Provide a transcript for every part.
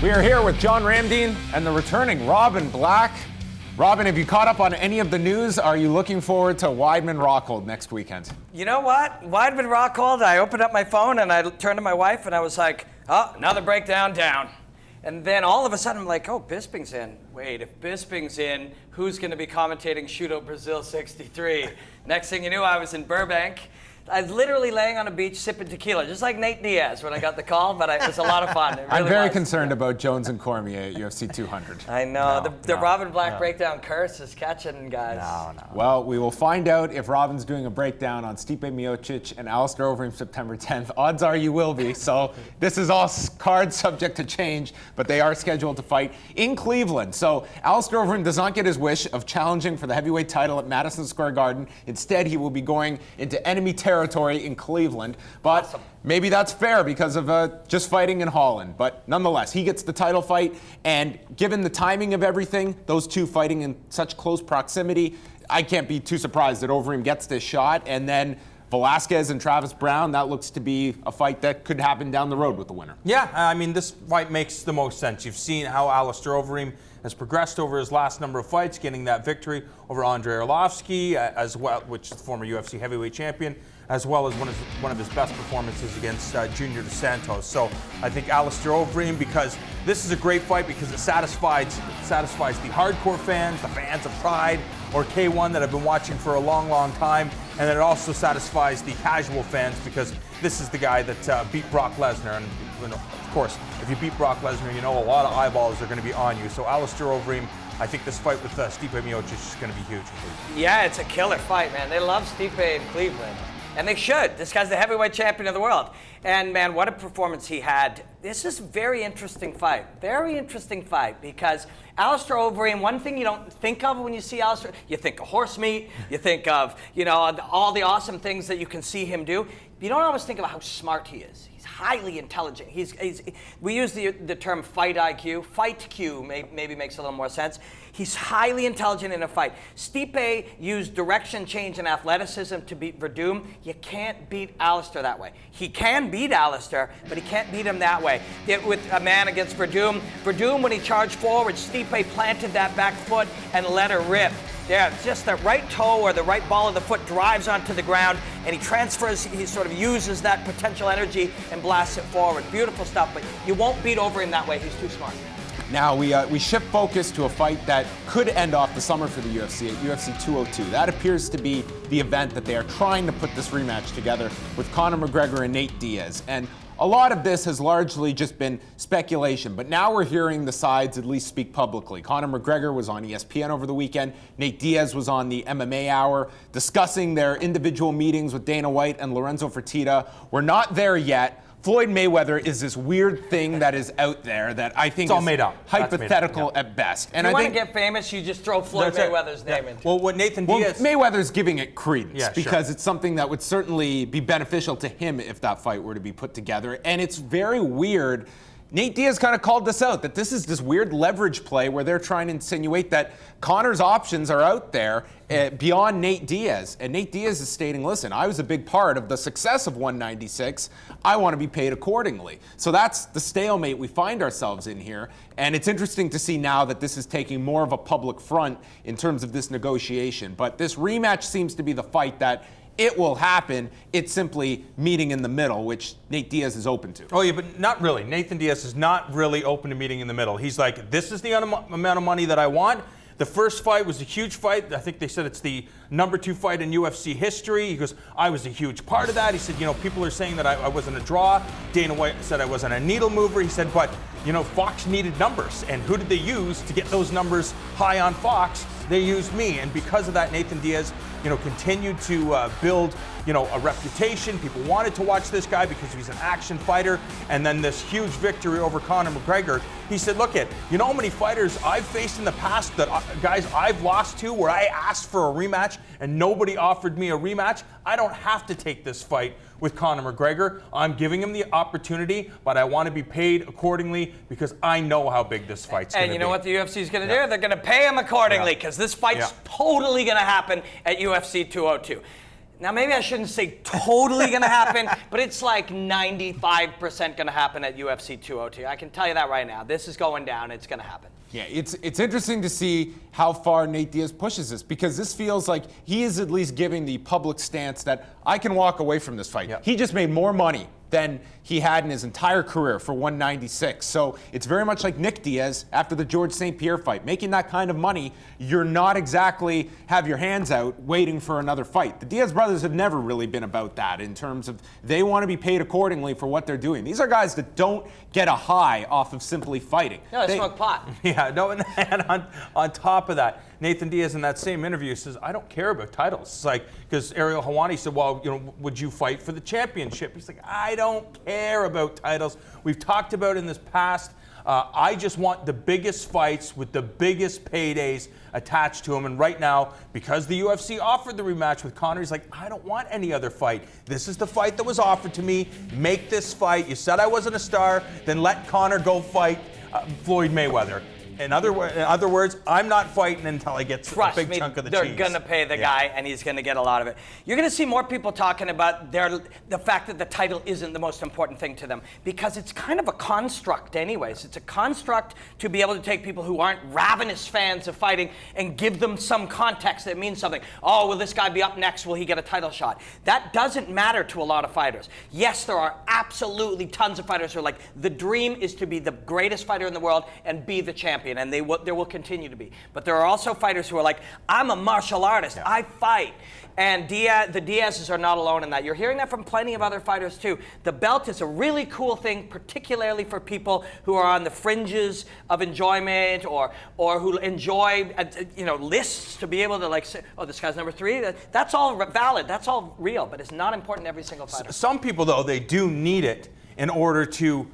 We are here with John Ramdeen and the returning Robin Black. Robin, have you caught up on any of the news? Are you looking forward to Weidman-Rockhold next weekend? You know what? Weidman-Rockhold, I opened up my phone and I turned to my wife and I was like, oh, another breakdown down. And then all of a sudden I'm like, oh, Bisping's in. Wait, if Bisping's in, who's going to be commentating Shootout Brazil 63? Next thing you knew, I was in Burbank. I was literally laying on a beach sipping tequila, just like Nate Diaz when I got the call, but it was a lot of fun. Really I'm very concerned about Jones and Cormier at UFC 200. I know. The Robin Black breakdown curse is catching guys. No. Well, we will find out if Robin's doing a breakdown on Stipe Miocic and Alistair Overeem September 10th. Odds are you will be. So this is all cards subject to change, but they are scheduled to fight in Cleveland. So Alistair Overeem does not get his wish of challenging for the heavyweight title at Madison Square Garden. Instead, he will be going into enemy territory in Cleveland, but maybe that's fair because of just fighting in Holland. But nonetheless, he gets the title fight, and given the timing of everything, those two fighting in such close proximity, I can't be too surprised that Overeem gets this shot. And then Velasquez and Travis Brown, that looks to be a fight that could happen down the road with the winner. Yeah, I mean, this fight makes the most sense. You've seen how Alistair Overeem has progressed over his last number of fights, getting that victory over Andrei Arlovski, as well, which is the former UFC heavyweight champion, as well as one of his best performances against Junior Dos Santos. So I think Alistair Overeem, because this is a great fight because it satisfies the hardcore fans, the fans of Pride or K1 that have been watching for a long, long time, and then it also satisfies the casual fans because this is the guy that beat Brock Lesnar, and of course, if you beat Brock Lesnar, you know a lot of eyeballs are going to be on you. So Alistair Overeem, I think this fight with Stipe Miocic is going to be huge. Yeah, it's a killer fight, man. They love Stipe in Cleveland. And they should. This guy's the heavyweight champion of the world. And man, what a performance he had. This is a very interesting fight. Very interesting fight because Alistair Overeem, one thing you don't think of when you see Alistair, you think of horse meat, you think of, all the awesome things that you can see him do. You don't always think about how smart he is. He's highly intelligent. We use the term fight IQ. Fight Q maybe makes a little more sense. He's highly intelligent in a fight. Stipe used direction change and athleticism to beat Verdum. You can't beat Alistair that way. He can beat Alistair, but he can't beat him that way. With a man against Verdum, when he charged forward, Stipe planted that back foot and let her rip. Yeah, just the right toe or the right ball of the foot drives onto the ground, and he transfers, he sort of uses that potential energy and blasts it forward. Beautiful stuff, but you won't beat Overeem that way. He's too smart. Now we shift focus to a fight that could end off the summer for the UFC at UFC 202. That appears to be the event that they are trying to put this rematch together with Conor McGregor and Nate Diaz. And a lot of this has largely just been speculation, but now we're hearing the sides at least speak publicly. Conor McGregor was on ESPN over the weekend. Nate Diaz was on the MMA Hour discussing their individual meetings with Dana White and Lorenzo Fertitta. We're not there yet. Floyd Mayweather is this weird thing that is out there that I think is hypothetical at best. And I want to get famous, you just throw Floyd Mayweather's name in. Well, what Nathan Diaz... Mayweather's giving it credence because it's something that would certainly be beneficial to him if that fight were to be put together. And it's very weird. Nate Diaz kind of called this out, that this is this weird leverage play where they're trying to insinuate that Conor's options are out there beyond Nate Diaz. And Nate Diaz is stating, listen, I was a big part of the success of 196. I want to be paid accordingly. So that's the stalemate we find ourselves in here. And it's interesting to see now that this is taking more of a public front in terms of this negotiation. But this rematch seems to be the fight that it will happen. It's simply meeting in the middle, which Nate Diaz is open to. Oh, yeah, but not really. Nathan Diaz is not really open to meeting in the middle. He's like, this is the amount of money that I want. The first fight was a huge fight. I think they said it's the number 2 fight in UFC history. He goes, I was a huge part of that. He said, people are saying that I wasn't a draw. Dana White said I wasn't a needle mover. He said, but, Fox needed numbers. And who did they use to get those numbers high on Fox? They used me. And because of that, Nathan Diaz, continued to build, a reputation. People wanted to watch this guy because he's an action fighter. And then this huge victory over Conor McGregor. He said, look how many fighters I've faced in the past that guys I've lost to where I asked for a rematch and nobody offered me a rematch. I don't have to take this fight with Conor McGregor. I'm giving him the opportunity, but I want to be paid accordingly because I know how big this fight's going to be. And you know what the UFC is going to do? They're going to pay him accordingly because this fight's totally going to happen at UFC 202. Now, maybe I shouldn't say totally going to happen, but it's like 95% going to happen at UFC 202. I can tell you that right now. This is going down. It's going to happen. Yeah, it's interesting to see how far Nate Diaz pushes this, because this feels like he is at least giving the public stance that I can walk away from this fight. He just made more money than he had in his entire career for 196. So it's very much like Nick Diaz after the George St. Pierre fight. Making that kind of money, you're not exactly have your hands out waiting for another fight. The Diaz brothers have never really been about that in terms of they want to be paid accordingly for what they're doing. These are guys that don't get a high off of simply fighting. No, they smoke pot. Yeah, no, and on top of that, Nathan Diaz in that same interview says, I don't care about titles. It's like, because Ariel Helwani said, well, would you fight for the championship? He's like, I don't care about titles. We've talked about in this past. I just want the biggest fights with the biggest paydays attached to them. And right now, because the UFC offered the rematch with Conor, he's like, I don't want any other fight. This is the fight that was offered to me. Make this fight. You said I wasn't a star. Then let Conor go fight Floyd Mayweather. In other words, I'm not fighting until I get a big chunk of the cheese. They're going to pay the guy, and he's going to get a lot of it. You're going to see more people talking about the fact that the title isn't the most important thing to them, because it's kind of a construct anyways. It's a construct to be able to take people who aren't ravenous fans of fighting and give them some context that means something. Oh, will this guy be up next? Will he get a title shot? That doesn't matter to a lot of fighters. Yes, there are absolutely tons of fighters who are like, the dream is to be the greatest fighter in the world and be the champion. And there will continue to be. But there are also fighters who are like, I'm a martial artist. I fight. And the Diaz's are not alone in that. You're hearing that from plenty of other fighters too. The belt is a really cool thing, particularly for people who are on the fringes of enjoyment or who enjoy lists to be able to like say, oh, this guy's number 3. That's all valid. That's all real. But it's not important to every single fighter. Some people, though, they do need it in order to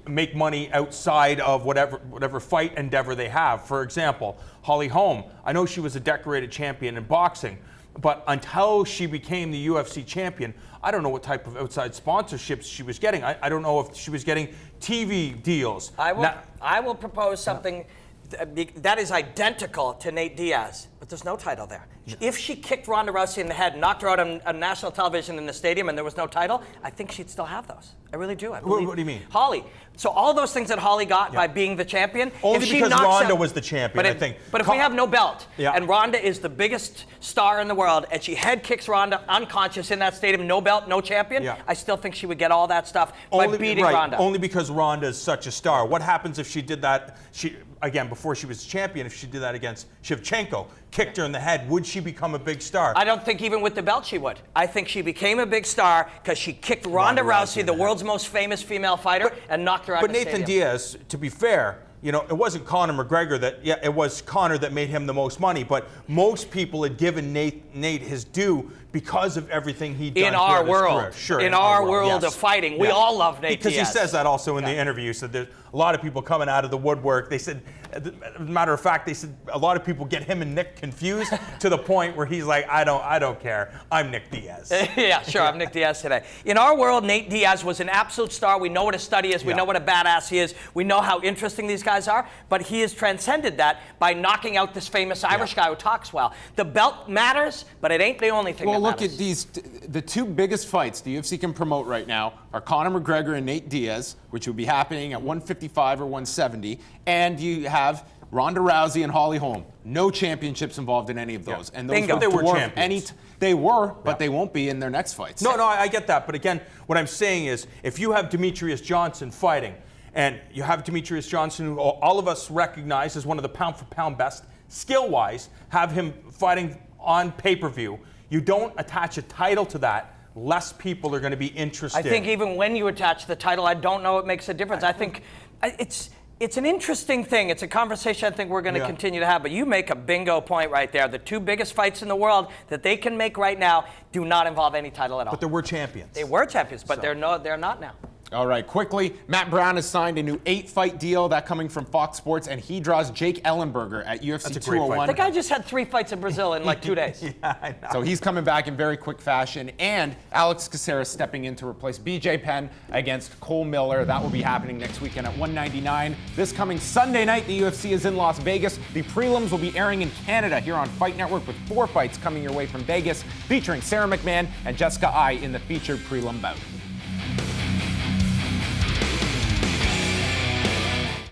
make money outside of whatever fight endeavor they have. For example, Holly Holm, I know she was a decorated champion in boxing, but until she became the UFC champion, I don't know what type of outside sponsorships she was getting. I don't know if she was getting TV deals. I will propose something that is identical to Nate Diaz, but there's no title there. If she kicked Ronda Rousey in the head, knocked her out on national television in the stadium, and there was no title, I think she'd still have those. I really do. What do you mean? Holly. So all those things that Holly got by being the champion. Only because Ronda was the champion, I think. But if we have no belt, and Ronda is the biggest star in the world, and she head kicks Ronda unconscious in that stadium, no belt, no champion, I still think she would get all that stuff by beating Ronda. Only because Ronda is such a star. What happens if she did that, before she was champion, if she did that against Shevchenko, kicked her in the head, would she become a big star? I don't think even with the belt she would. I think she became a big star because she kicked Ronda Rousey, the world's most famous female fighter, and knocked her out of the stadium. But Nathan Diaz, to be fair, it wasn't Conor McGregor it was Conor that made him the most money, but most people had given Nate his due because of everything he'd done in our world. Sure, in our world of fighting. We all love Nate Diaz. Because he says that also in the interview. He said there's a lot of people coming out of the woodwork. They said, as a matter of fact, they said a lot of people get him and Nick confused to the point where he's like, I don't care. I'm Nick Diaz. Yeah, sure, I'm Nick Diaz today. In our world, Nate Diaz was an absolute star. We know what a study is. We know what a badass he is. We know how interesting these guys are. But he has transcended that by knocking out this famous Irish guy who talks well. The belt matters, but it ain't the only thing that matters. Well, look at the two biggest fights the UFC can promote right now are Conor McGregor and Nate Diaz, which would be happening at 155 or 170, and you have Ronda Rousey and Holly Holm. No championships involved in any of those. And those they were champions. They were, but they won't be in their next fights. No, I get that. But again, what I'm saying is, if you have Demetrius Johnson fighting, and you have Demetrius Johnson, who all of us recognize as one of the pound-for-pound best, skill-wise, have him fighting on pay-per-view, you don't attach a title to that, less people are going to be interested. I think even when you attach the title, I don't know it makes a difference. I think it's an interesting thing. It's a conversation I think we're going to continue to have. But you make a bingo point right there. The two biggest fights in the world that they can make right now do not involve any title at all. But there were champions. They were champions, but they're not now. All right, quickly, Matt Brown has signed a new 8-fight deal, that coming from Fox Sports, and he draws Jake Ellenberger at UFC That's a great 201. The guy just had 3 fights in Brazil in like 2 days. Yeah, I know. So he's coming back in very quick fashion, and Alex Caceres stepping in to replace BJ Penn against Cole Miller. That will be happening next weekend at 199. This coming Sunday night, the UFC is in Las Vegas. The prelims will be airing in Canada here on Fight Network, with 4 fights coming your way from Vegas, featuring Sarah McMahon and Jessica Ai in the featured prelim bout.